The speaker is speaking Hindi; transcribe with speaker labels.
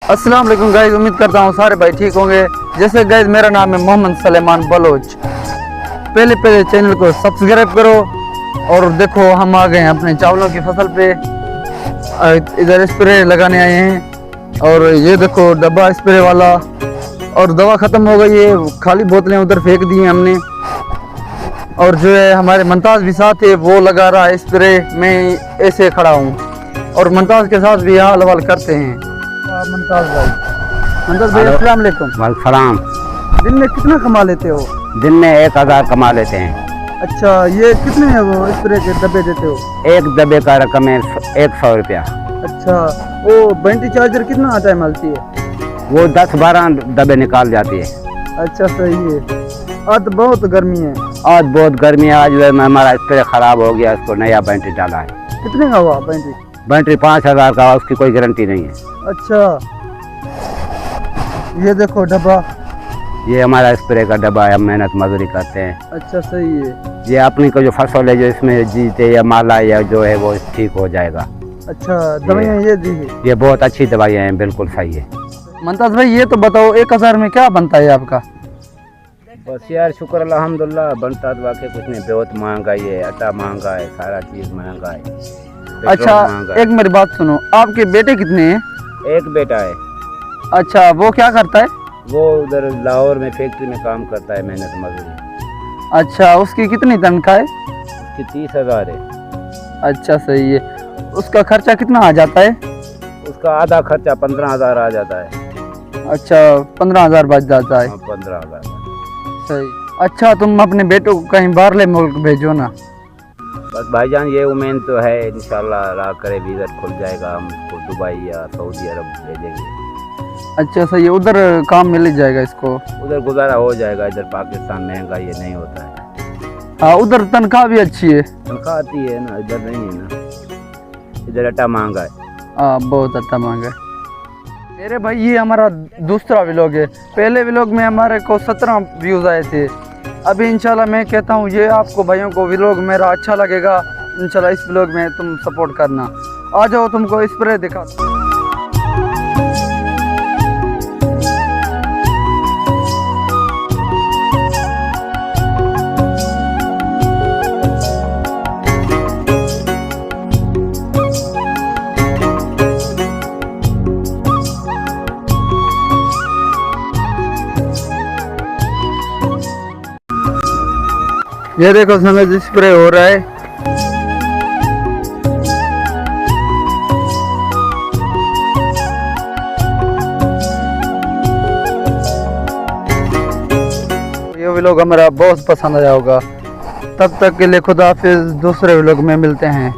Speaker 1: अस्सलाम वालेकुम गाइस, उम्मीद करता हूँ सारे भाई ठीक होंगे। जैसे गाइस मेरा नाम है मोहम्मद सलेमान बलोच। पहले चैनल को सब्सक्राइब करो। और देखो हम आ गए हैं अपने चावलों की फसल पे। इधर स्प्रे लगाने आए हैं और ये देखो डब्बा स्प्रे वाला। और दवा ख़त्म हो गई है, खाली बोतलें उधर फेंक दी हैं हमने। और जो है हमारे मुमताज़ भी साथ है, वो लगा रहा है स्प्रे। मैं ऐसे खड़ा हूँ और मुमताज़ के साथ भी हाल हवाल करते हैं। मुमताज़ भाई अस्सलाम वालेकुम।
Speaker 2: सलाम।
Speaker 1: दिन में कितना कमा लेते हो?
Speaker 2: दिन में 1000 कमा लेते हैं।
Speaker 1: अच्छा, ये कितने है वो स्प्रे के डब्बे देते हो?
Speaker 2: एक डब्बे का रकम है 100 रुपया।
Speaker 1: अच्छा, वो बैटरी चार्जर कितना टाइम चलती है?
Speaker 2: वो 10-12 डब्बे निकाल जाती है।
Speaker 1: अच्छा सही है। आज तो बहुत गर्मी है।
Speaker 2: आज बहुत गर्मी है। आज हमारा स्प्रे खराब हो गया, इसको नया बैटरी डाला है।
Speaker 1: कितने का हुआ बैटरी?
Speaker 2: बैटरी 5000 का, उसकी कोई गारंटी नहीं है।
Speaker 1: अच्छा, ये देखो डब्बा।
Speaker 2: ये हमारा स्प्रे का डब्बा है, हम मेहनत मजदूरी करते हैं।
Speaker 1: अच्छा सही है।
Speaker 2: ये अपनी को जो फसल है, जो इसमें जीते या माला या जो है वो ठीक हो जाएगा।
Speaker 1: अच्छा, दवाइयाँ ये दी है?
Speaker 2: ये बहुत अच्छी दवाइयाँ हैं, बिल्कुल सही है।
Speaker 1: मुमताज़ भाई ये तो बताओ 1000 में क्या बनता है आपका?
Speaker 2: बस यार शुक्र अल्हम्दुलिल्लाह, बनता तो वाकई कुछ नहीं। बहुत महंगाई है, आटा महंगा है, सारा चीज़ महंगा है।
Speaker 1: अच्छा, एक मेरी बात सुनो, आपके बेटे कितने हैं?
Speaker 2: एक बेटा है।
Speaker 1: अच्छा, वो क्या करता है?
Speaker 2: वो उधर लाहौर में फैक्ट्री में काम करता है, मेहनत मजदूरी।
Speaker 1: अच्छा, उसकी कितनी तनख्वाह है?
Speaker 2: उसकी 30,000 है।
Speaker 1: अच्छा सही है। उसका खर्चा कितना आ जाता है?
Speaker 2: उसका आधा खर्चा 15,000 आ जाता है।
Speaker 1: अच्छा, 15,000 बच जाता है।
Speaker 2: 15,000।
Speaker 1: सही। अच्छा, तुम अपने बेटों को कहीं बाहरले मुल्क भेजो ना।
Speaker 2: बस भाईजान ये उम्मीद तो है, इंशाल्लाह अल्लाह करे वीज़ा खुल जाएगा, हम इसको दुबई या सऊदी अरब भेजेंगे।
Speaker 1: अच्छा सही है, उधर काम मिल जाएगा इसको।
Speaker 2: उधर गुजारा हो जाएगा। इधर पाकिस्तान महंगाई ये नहीं होता है।
Speaker 1: हाँ, उधर तनख्वाह भी अच्छी है।
Speaker 2: तनख्वाह आती है ना, इधर नहीं है ना। इधर आटा महंगा है।
Speaker 1: हाँ, बहुत अच्छा मांगा है। मेरे भाई ये हमारा दूसरा व्लॉग है। पहले व्लॉग में हमारे को 17 व्यूज़ आए थे। अभी इंशाल्लाह मैं कहता हूँ ये आपको भाइयों को व्लॉग मेरा अच्छा लगेगा। इंशाल्लाह इस व्लॉग में तुम सपोर्ट करना। आ जाओ, तुमको स्प्रे दिखा। ये देखो समझ स्प्रे हो रहा है। ये व्लॉग हमारा बहुत पसंद आया होगा। तब तक के लिए खुदा हाफिज। दूसरे व्लॉग में मिलते हैं।